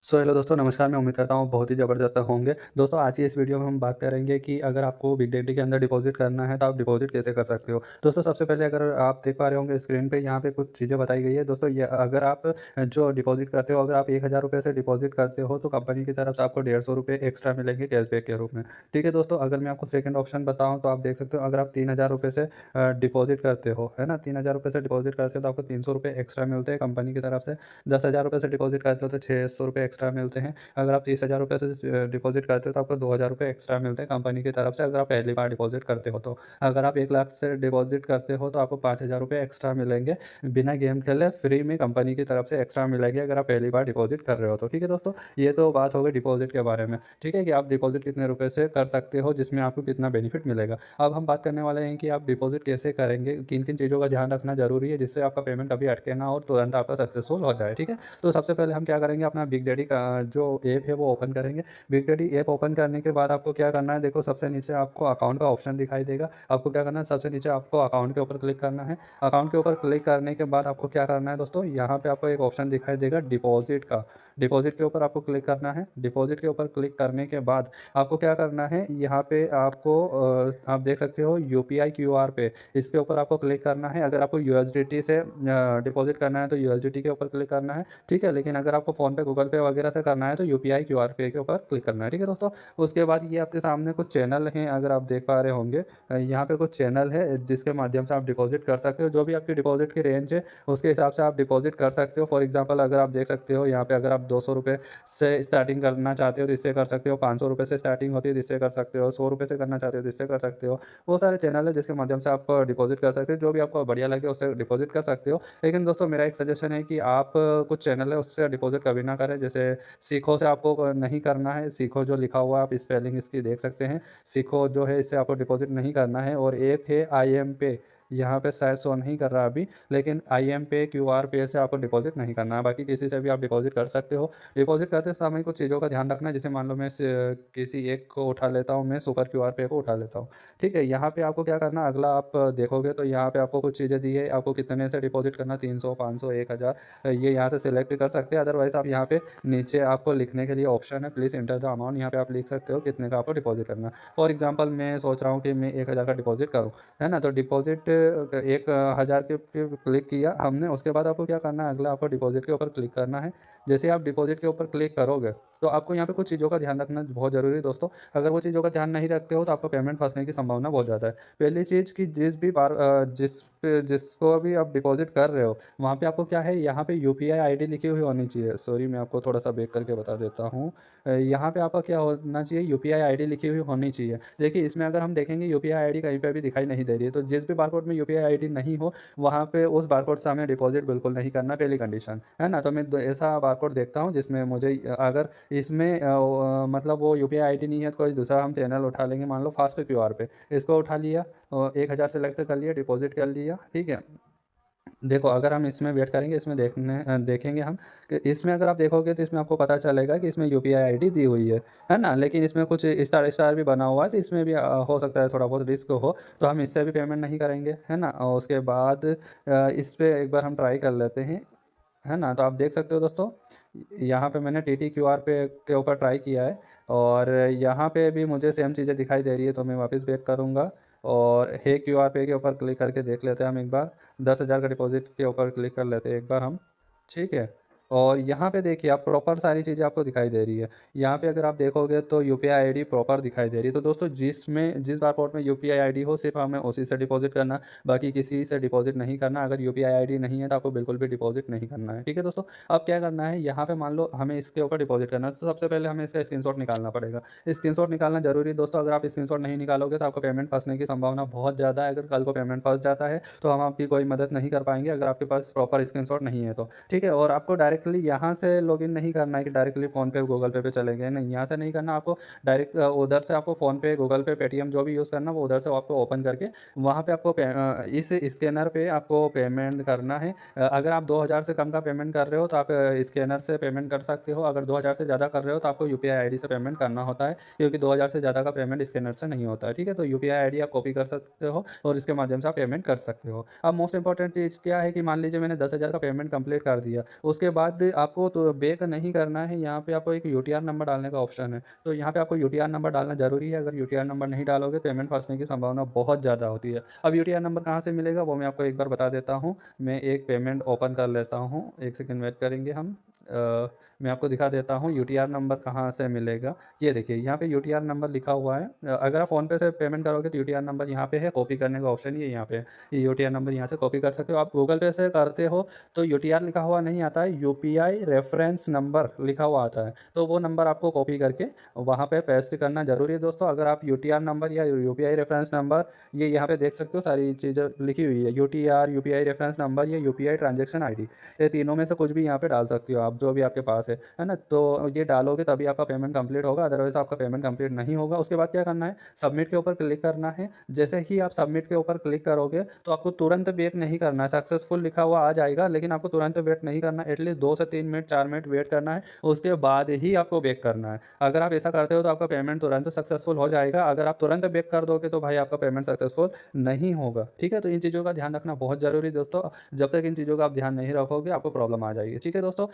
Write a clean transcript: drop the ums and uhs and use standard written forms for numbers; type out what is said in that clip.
Hello दोस्तों, नमस्कार। मैं उम्मीद करता हूँ बहुत ही ज़बरदस्त होंगे। दोस्तों, आज की इस वीडियो में हम बात करेंगे कि अगर आपको बिगडेटी के अंदर डिपॉज़िट करना है तो आप डिपॉज़िट कैसे कर सकते हो। दोस्तों, सबसे पहले अगर आप देख पा रहे होंगे स्क्रीन पे, यहाँ पे कुछ चीज़ें बताई गई है। दोस्तों, ये अगर आप जो डिपॉज़िट करते हो, अगर आप ₹1000 से डिपॉज़िट करते हो तो कंपनी की तरफ से आपको ₹150 एक्स्ट्रा मिलेंगे कैशबैक के रूप में। ठीक है दोस्तों, अगर मैं आपको सेकंड ऑप्शन बताऊँ तो आप देख सकते हो, अगर आप ₹3000 से डिपॉज़िट करते हो, है ना? ₹3000 से डिपॉज़िट करते हो तो आपको ₹300 एक्स्ट्रा मिलते हैं कंपनी की तरफ से। ₹10,000 से डिपॉज़िट करते हो तो ₹600 एक्स्ट्रा मिलते हैं। अगर आप ₹30,000 से डिपॉज़िट करते हो तो आपको ₹2000 एक्स्ट्रा मिलते हैं कंपनी की तरफ से, अगर आप पहली बार डिपॉज़िट करते हो तो। अगर आप 1 लाख से डिपॉज़िट करते हो तो आपको ₹5000 एक्स्ट्रा मिलेंगे, बिना गेम खेले फ्री में कंपनी की तरफ से एक्स्ट्रा मिलेंगे, अगर आप पहली बार डिपॉज़िट कर रहे हो तो। ठीक है दोस्तों? ये तो बात हो गई डिपॉज़िट के बारे में। ठीक है, कि आप डिपॉज़िट कितने रुपए से कर सकते हो, जिसमें आपको कितना बेनिफिट मिलेगा। अब हम बात करने वाले हैं कि आप डिपॉज़िट कैसे करेंगे, किन-किन चीज़ों का ध्यान रखना ज़रूरी है, जिससे आपका पेमेंट कभी अटके ना और तुरंत आपका सक्सेसफुल हो जाए। ठीक है? तो सबसे पहले हम क्या करेंगे, अपना बिग डैडी का जो ऐप है वो ओपन करेंगे। बिग डैडी ऐप ओपन करने के बाद आपको क्या करना है, देखो सबसे नीचे आपको अकाउंट का ऑप्शन दिखाई देगा। आपको क्या करना है, सबसे नीचे आपको अकाउंट के ऊपर क्लिक करना है। अकाउंट के ऊपर क्लिक करने के बाद आपको क्या करना है दोस्तों, यहाँ पे आपको एक ऑप्शन दिखाई देगा डिपॉज़िट का। डिपॉज़िट के ऊपर आपको क्लिक करना है। डिपॉज़िट के ऊपर क्लिक करने के बाद आपको क्या करना है, यहाँ पे आपको आप देख सकते हो यूपीआई क्यूआर पे, इसके ऊपर आपको क्लिक करना है। अगर आपको यूएसडीटी से डिपॉज़िट करना है तो यूएसडीटी के ऊपर क्लिक करना है। ठीक है? लेकिन अगर आपको फ़ोन पे, गूगल पे वगैरह से करना है तो यूपीआई क्यूआर पे के ऊपर क्लिक करना है। ठीक है दोस्तों? उसके बाद ये आपके सामने कुछ चैनल हैं, अगर आप देख पा रहे होंगे। यहाँ पे कुछ चैनल है जिसके माध्यम से आप डिपॉज़िट कर सकते हो। जो भी आपकी डिपॉज़िट की रेंज है उसके हिसाब से आप डिपॉज़िट कर सकते हो। फॉर एग्ज़ाम्पल, अगर आप देख सकते हो यहाँ पे, अगर आप ₹200 से स्टार्टिंग करना चाहते हो तो इससे कर सकते हो, ₹500 से स्टार्टिंग होती है तो इससे कर सकते हो, ₹100 से करना चाहते हो तो इससे कर सकते हो। बहुत सारे चैनल हैं जिसके माध्यम से आप डिपॉज़िट कर सकते हो। जो भी आपको बढ़िया लगे उससे डिपॉज़िट कर सकते हो। लेकिन दोस्तों, मेरा एक सजेशन है कि आप कुछ चैनल है उससे डिपॉज़िट कभी ना करें। जैसे सीखो से आपको नहीं करना है। सीखो जो लिखा हुआ है आप स्पेलिंग इसकी देख सकते हैं। सीखो जो है इससे आपको डिपॉज़िट नहीं करना है। और एक है आईएम पे, यहाँ पे शायद शो नहीं कर रहा अभी, लेकिन आईएम पे, क्यूआर पे से आपको डिपॉज़िट नहीं करना है। बाकी किसी से भी आप डिपॉज़िट कर सकते हो। डिपॉज़िट करते समय कुछ चीज़ों का ध्यान रखना है, जैसे मान लो मैं किसी एक को उठा लेता हूँ, मैं सुपर क्यूआर पे को उठा लेता हूँ। ठीक है? यहाँ पे आपको क्या करना, अगला आप देखोगे तो यहाँ पे आपको कुछ चीज़ें दी है, आपको कितने से डिपॉज़िट करना, 300, 500, 1000, ये यहाँ से सिलेक्ट कर सकते हैं। अदरवाइज़ आप यहाँ पे नीचे आपको लिखने के लिए ऑप्शन है, प्लीज़ एंटर द अमाउंट, यहाँ पे आप लिख सकते हो कितने का आपको डिपॉज़िट करना है। फॉर एग्ज़ाम्पल, मैं सोच रहा हूँ कि मैं 1000 का डिपॉज़िट करूँ, है ना? तो डिपॉज़िट 1000 के पे क्लिक किया हमने, उसके बाद आपको क्या करना है, अगला आपको डिपॉज़िट के ऊपर क्लिक करना है। जैसे ही आप डिपॉज़िट के ऊपर क्लिक करोगे, तो आपको यहाँ पे कुछ चीज़ों का ध्यान रखना बहुत ज़रूरी है दोस्तों। अगर वो चीज़ों का ध्यान नहीं रखते हो तो आपका पेमेंट फँसने की संभावना बहुत ज़्यादा है। पहली चीज़ कि जिसको भी आप डिपॉज़िट कर रहे हो, वहाँ पे आपको क्या है, यहाँ पे यूपीआई आईडी लिखी हुई होनी चाहिए। सॉरी, मैं आपको थोड़ा-सा बैक करके बता देता हूँ। यहाँ पे आपका क्या होना चाहिए, यूपीआई आईडी लिखी हुई होनी चाहिए। देखिए, इसमें अगर हम देखेंगे यूपीआई आईडी कहीं पे भी दिखाई नहीं दे रही है, तो जिस भी बारकोड में यूपीआई आईडी नहीं हो, वहाँ पे उस बारकोड से हमें डिपॉज़िट बिल्कुल नहीं करना, पहली कंडीशन, है ना? तो मैं द ऐसा बारकोड देखता हूँ जिसमें मुझे अगर इसमें मतलब वो यूपीआई आईडी नहीं है तो कोई दूसरा हम चैनल उठा लेंगे, मान लो फास्ट क्यूआर पे, इसको उठा लिया और 1000 सेलेक्ट कर लिया, डिपॉज़िट कर लिया, ठीक है? देखो, अगर हम इसमें वेट करेंगे, इसमें देखेंगे हम कि इसमें अगर आप देखोगे तो इसमें आपको पता चलेगा कि इसमें यूपीआई आईडी दी हुई है ना? लेकिन इसमें कुछ स्टार स्टार भी बना हुआ है, तो इसमें भी हो सकता है थोड़ा बहुत रिस्क हो, तो हम इससे भी पेमेंट नहीं करेंगे, है ना? और उसके बाद इस पे एक बार हम ट्राई कर लेते हैं, है ना? तो आप देख सकते हो दोस्तों, यहाँ पे मैंने टीटी क्यूआर पे के ऊपर ट्राई किया है और यहाँ पे भी मुझे सेम चीज़ें दिखाई दे रही है, तो मैं वापस बैक करूँगा और हे क्यूआर पे के ऊपर क्लिक करके देख लेते हैं हम एक बार। 10,000 का डिपॉज़िट के ऊपर क्लिक कर लेते हैं एक बार हम, ठीक है? और यहाँ पे देखिए, आप प्रॉपर सारी चीज़ें आपको दिखाई दे रही है। यहाँ पे अगर आप देखोगे तो यूपीआई आईडी प्रॉपर दिखाई दे रही है। तो दोस्तों, जिस बारकोड में यूपीआई आईडी हो, सिर्फ़ हमें उसी से डिपॉज़िट करना, बाकी किसी से डिपॉज़िट नहीं करना। अगर यूपीआई आईडी नहीं है तो आपको बिल्कुल भी डिपॉज़िट नहीं करना है। ठीक है दोस्तों? अब क्या करना है, यहाँ पे मान लो हमें इसके ऊपर डिपॉज़िट करना है, तो सबसे पहले हमें इसका स्क्रीनशॉट निकालना पड़ेगा। स्क्रीनशॉट निकालना ज़रूरी है दोस्तों, अगर आप स्क्रीनशॉट नहीं निकालोगे तो आपका पेमेंट फँसने की संभावना बहुत ज़्यादा है। अगर कल को पेमेंट फँस जाता है तो हम आपकी कोई मदद नहीं कर पाएँगे, अगर आपके पास प्रॉपर स्क्रीनशॉट नहीं है तो। ठीक है? और आपको डायरेक्टली यहाँ से लॉगिन नहीं करना है कि डायरेक्टली फ़ोनपे, गूगल पे चले गए, नहीं, यहाँ से नहीं करना आपको। डायरेक्ट उधर से आपको फ़ोनपे, गूगल पे, पेटीएम जो भी यूज़ करना है वो उधर से आपको ओपन करके वहाँ पे आपको इस स्कैनर पे आपको पेमेंट करना है। अगर आप 2000 से कम का पेमेंट कर रहे हो तो आप स्कैनर से पेमेंट कर सकते हो। अगर 2000 से ज़्यादा कर रहे हो तो आपको यूपीआई आईडी से पेमेंट करना होता है, क्योंकि 2000 से ज़्यादा का पेमेंट स्कैनर से नहीं होता है। ठीक है? तो यूपीआई आईडी आप कॉपी कर सकते हो और इसके माध्यम से आप पेमेंट कर सकते हो। अब मोस्ट इम्पोर्टेंट चीज़ क्या है कि मान लीजिए मैंने 10,000 का पेमेंट कंप्लीट कर दिया, उसके बाद बाद आपको तो बेक नहीं करना है, यहाँ पे आपको एक यूटीआर नंबर डालने का ऑप्शन है। तो यहाँ पे आपको यूटीआर नंबर डालना ज़रूरी है, अगर यूटीआर नंबर नहीं डालोगे पेमेंट फँसने की संभावना बहुत ज़्यादा होती है। अब यूटीआर नंबर कहाँ से मिलेगा वो मैं आपको एक बार बता देता हूँ। मैं एक पेमेंट ओपन कर लेता हूँ, 1 सेकंड वेट करेंगे हम। मैं आपको दिखा देता हूँ यूटीआर नंबर कहाँ से मिलेगा। ये देखिए यहाँ पे यूटीआर नंबर लिखा हुआ है। अगर आप फ़ोनपे से पेमेंट करोगे तो यूटीआर नंबर यहाँ पे है, कॉपी करने का ऑप्शन ही है यहाँ पे। ये यूटीआर नंबर यहाँ से कॉपी कर सकते हो। आप गूगल पे से करते हो तो यूटीआर लिखा हुआ नहीं आता है, यूपीआई रेफ़रेंस नंबर लिखा हुआ आता है। तो वो नंबर आपको कॉपी करके वहाँ पे पेस्ट करना ज़रूरी है दोस्तों। अगर आप यूटीआर नंबर या यूपीआई रेफ़रेंस नंबर ये यहाँ पे देख सकते हो, सारी चीज़ें लिखी हुई है। यूटीआर, यूपीआई रेफ़रेंस नंबर या यूपीआई ट्रांज़ैक्शन आईडी, ये तीनों में से कुछ भी यहाँ पे डाल सकते हो आप, जो भी आपके पास है ना? तो ये डालोगे तभी आपका पेमेंट कंप्लीट होगा, अदरवाइज़ आपका पेमेंट कंप्लीट नहीं होगा। उसके बाद क्या करना है, सबमिट के ऊपर क्लिक करना है। जैसे ही आप सबमिट के ऊपर क्लिक करोगे तो आपको तुरंत वेट नहीं करना है, सक्सेसफुल लिखा हुआ आ जाएगा, लेकिन आपको तुरंत वेट नहीं करना है। एटलीस्ट 2 से 3 मिनट, 4 मिनट वेट करना है, उसके बाद ही आपको बेक करना है। अगर आप ऐसा करते हो तो आपका पेमेंट तुरंत सक्सेसफुल हो जाएगा। अगर आप तुरंत बेक कर दोगे तो भाई आपका पेमेंट सक्सेसफुल नहीं होगा। ठीक है? तो इन चीज़ों का ध्यान रखना बहुत ज़रूरी है दोस्तों। जब तक इन चीज़ों का आप ध्यान नहीं रखोगे आपको प्रॉब्लम आ जाएगी। ठीक है दोस्तों?